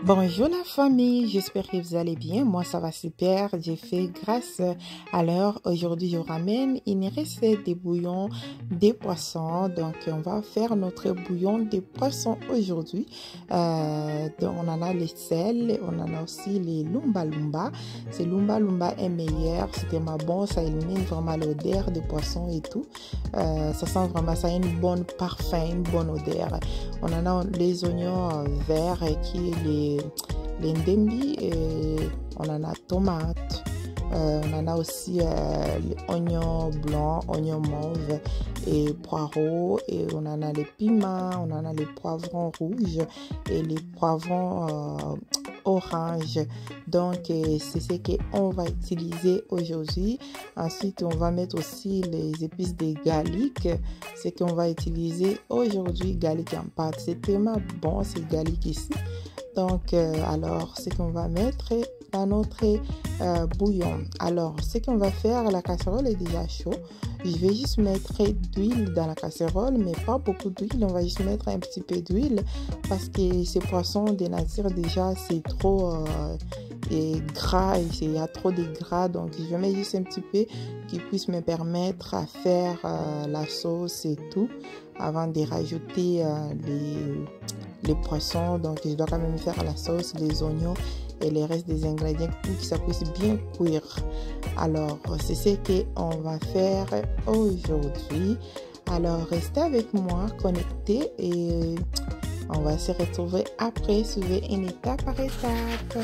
Bonjour la famille, j'espère que vous allez bien. Moi ça va super, j'ai fait grâce à l'heure. Aujourd'hui je vous ramène une recette de bouillon de poisson. Donc on va faire notre bouillon de poisson aujourd'hui. Donc on en a les sel, on en a aussi les lumba lumba. Ce lumba lumba est meilleur, c'est tellement bon, ça élimine vraiment l'odeur de poisson et tout. Ça sent vraiment, ça a une bonne parfum, une bonne odeur. On en a les oignons verts qui est les ndembi, et on en a tomates, on en a aussi les oignons blancs, oignons mauves et poireaux, et on en a les piments, on en a les poivrons rouges et les poivrons orange. Donc c'est ce qu'on va utiliser aujourd'hui. Ensuite on va mettre aussi les épices de garlic, ce qu'on va utiliser aujourd'hui, garlic en pâte. C'est tellement bon ce garlic ici. Donc alors ce qu'on va mettre dans notre bouillon. Alors ce qu'on va faire, la casserole est déjà chaude. Je vais juste mettre d'huile dans la casserole, mais pas beaucoup d'huile. On va juste mettre un petit peu d'huile parce que ce poisson de nature déjà c'est trop gras, il y a trop de gras. Donc je mets juste un petit peu qui puisse me permettre à faire la sauce et tout avant de rajouter les poissons. Donc je dois quand même faire la sauce, les oignons et les restes des ingrédients pour que ça puisse bien cuire. Alors c'est ce qu'on va faire aujourd'hui. Alors restez avec moi, connectés, et on va se retrouver après, suivez une étape par étape.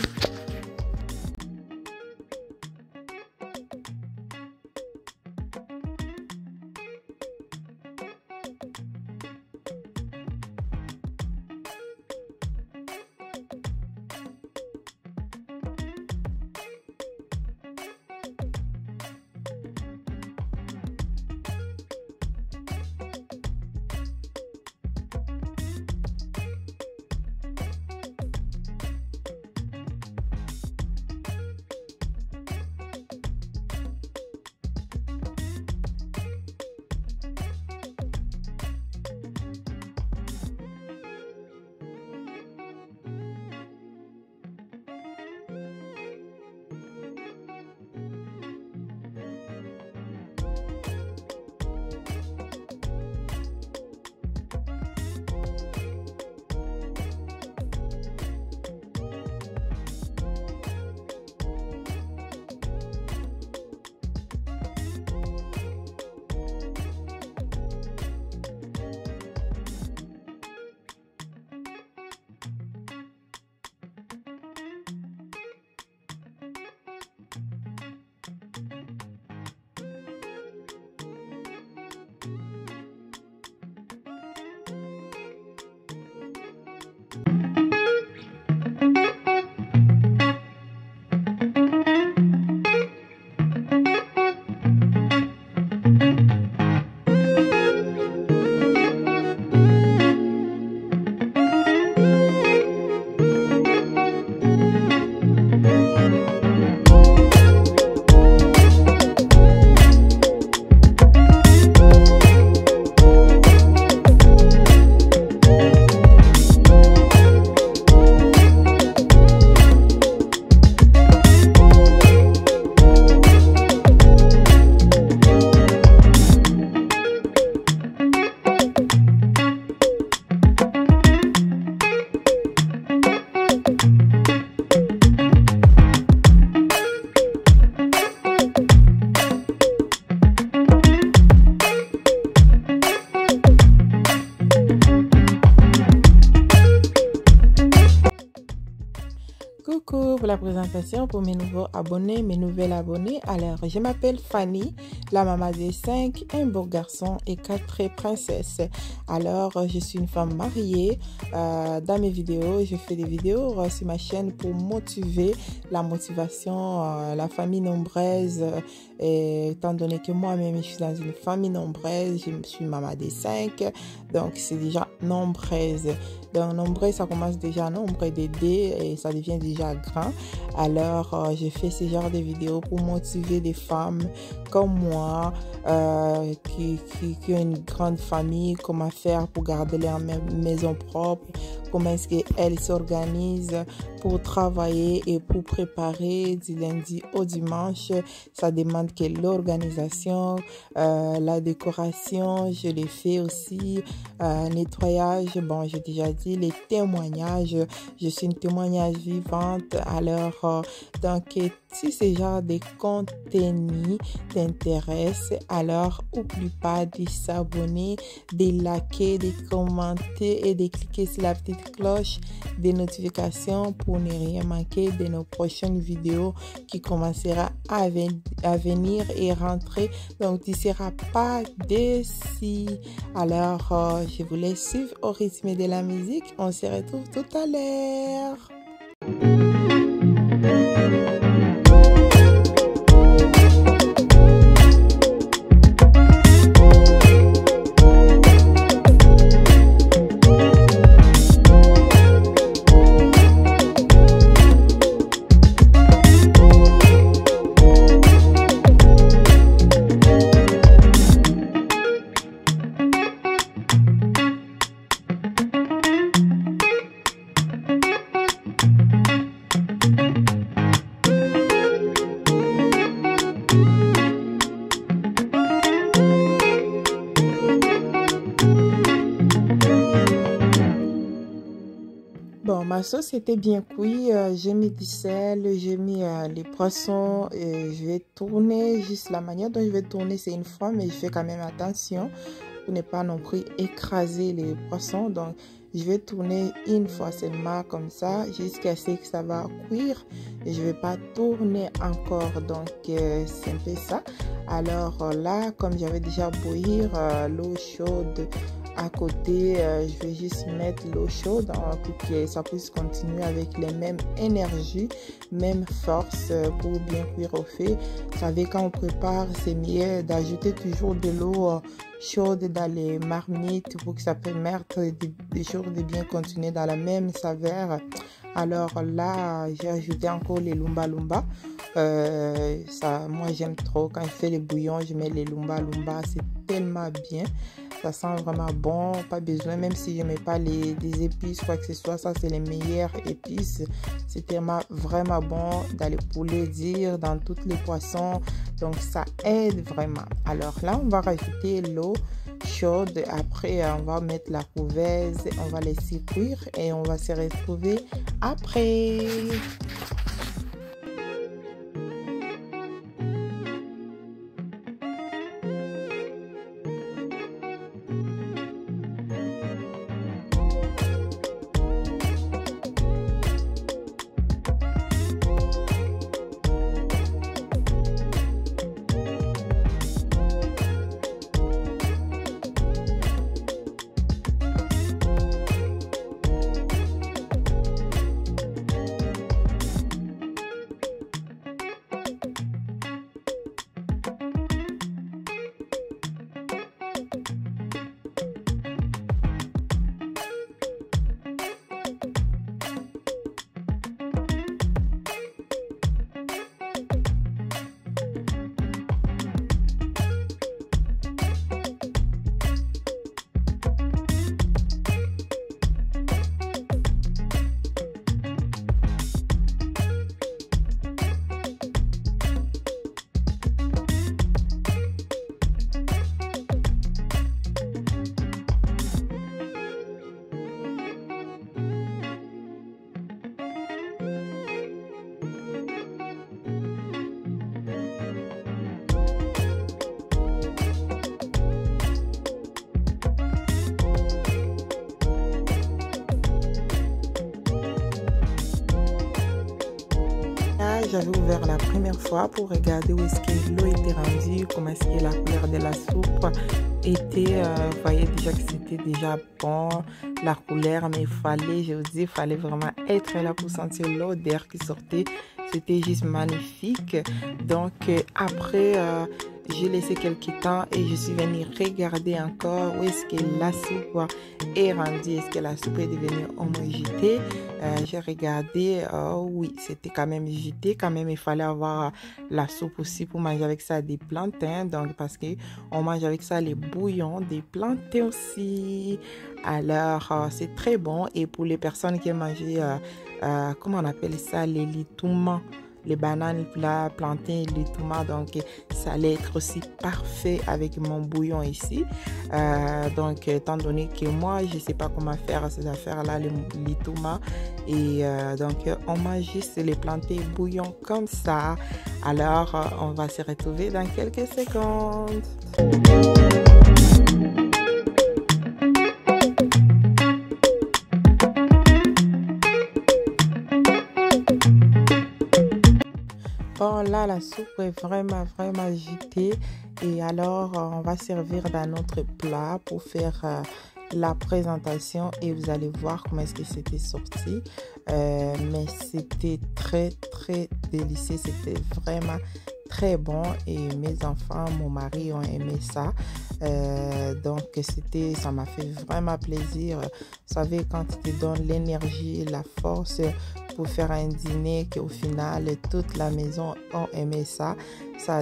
Coucou, pour la présentation pour mes nouveaux abonnés, mes nouvelles abonnées. Alors, je m'appelle Fanny, la maman des 5, un beau garçon et 4 princesses. Alors, je suis une femme mariée. Dans mes vidéos, je fais des vidéos sur ma chaîne pour motiver la motivation, la famille nombreuse, Et étant donné que moi-même, je suis dans une famille nombreuse, je suis maman des 5, donc c'est déjà nombreuse. Donc, nombreux, ça commence déjà à nombre de dés et ça devient déjà grand. Alors, je fais ce genre de vidéos pour motiver des femmes comme moi qui ont une grande famille, comment faire pour garder leur maison propre, comment est-ce qu'elles s'organisent pour travailler et pour préparer du lundi au dimanche. Ça demande que l'organisation, la décoration, je les fais aussi, nettoyage, bon, j'ai déjà dit, les témoignages, je suis une témoignage vivante. Alors, donc, si ce genre de contenu t'intéresse, alors n'oublie pas de s'abonner, de liker, de commenter et de cliquer sur la petite cloche des notifications pour ne rien manquer de nos prochaines vidéos qui commencera à venir et rentrer. Donc, tu ne seras pas déçu. Alors, je vous laisse suivre au rythme de la musique. On se retrouve tout à l'heure. Bon, ma sauce était bien cuite. J'ai mis du sel, j'ai mis les poissons et je vais tourner. Juste la manière dont je vais tourner, c'est une fois, mais je fais quand même attention pour ne pas non plus écraser les poissons. Donc, je vais tourner une fois seulement comme ça jusqu'à ce que ça va cuire. Et je vais pas tourner encore. Donc, c'est un peu ça. Alors là, comme j'avais déjà bouillir l'eau chaude à côté, je vais juste mettre l'eau chaude pour que ça puisse continuer avec les mêmes énergies, même force pour bien cuire au feu. Vous savez, quand on prépare, c'est mieux d'ajouter toujours de l'eau chaude dans les marmites pour que ça permette des choses de bien continuer dans la même saveur. Alors là, j'ai ajouté encore les lumba lumba. Moi j'aime trop quand je fais les bouillons, je mets les lumba lumba, c'est tellement bien, ça sent vraiment bon, pas besoin, même si je mets pas des épices quoi que ce soit, ça c'est les meilleures épices, c'est tellement vraiment bon dans les poulets, dans tous les poissons, donc ça aide vraiment. Alors là on va rajouter l'eau chaude, après on va mettre la couveuse, on va laisser cuire et on va se retrouver après. j'avais ouvert la première fois pour regarder où est-ce que l'eau était rendue, comment est-ce que la couleur de la soupe était. Vous voyez déjà que c'était déjà bon, la couleur, mais il fallait vraiment être là pour sentir l'odeur qui sortait. C'était juste magnifique. Donc après, j'ai laissé quelques temps et je suis venue regarder encore où est-ce que la soupe est rendue. Est-ce que la soupe est devenue homogénée? J'ai regardé, oui, c'était quand même gité. Quand même, il fallait avoir la soupe aussi pour manger avec ça des plantains. Donc, parce que on mange avec ça les bouillons des plantains aussi. Alors, c'est très bon. Et pour les personnes qui aiment manger, comment on appelle ça, les litoumans, les bananes, la plantain, les tomates, donc ça allait être aussi parfait avec mon bouillon ici. Donc étant donné que moi je sais pas comment faire ces affaires là, les tomates, et donc on mange juste les plantain bouillon comme ça. Alors on va se retrouver dans quelques secondes. Bon, là, la soupe est vraiment agitée. Et alors, on va servir dans notre plat pour faire la présentation. Et vous allez voir comment est-ce que c'était sorti. Mais c'était très délicieux. C'était vraiment très bon. Et mes enfants, mon mari ont aimé ça. Donc, ça m'a fait vraiment plaisir. Vous savez, quand tu te donnes l'énergie, la force pour faire un dîner qu'au final toute la maison a aimé ça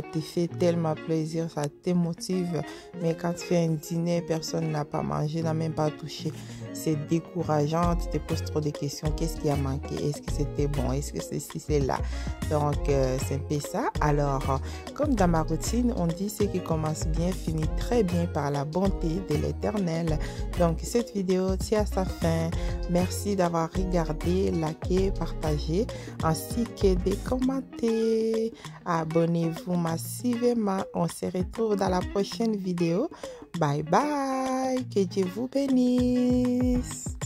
te fait tellement plaisir, ça te motive. Mais quand tu fais un dîner, personne n'a pas mangé, n'a même pas touché, c'est décourageant. Tu te poses trop de questions. Qu'est-ce qui a manqué? Est-ce que c'était bon? Est-ce que c'est là? Donc c'est un peu ça. Alors comme dans ma routine, on dit ce qui commence bien finit très bien par la bonté de l'Éternel. Donc cette vidéo tient à sa fin. Merci d'avoir regardé, liké, partagé, ainsi que de commenter. Abonnez-vous massivement. On se retrouve dans la prochaine vidéo. Bye bye. Que Dieu vous bénisse.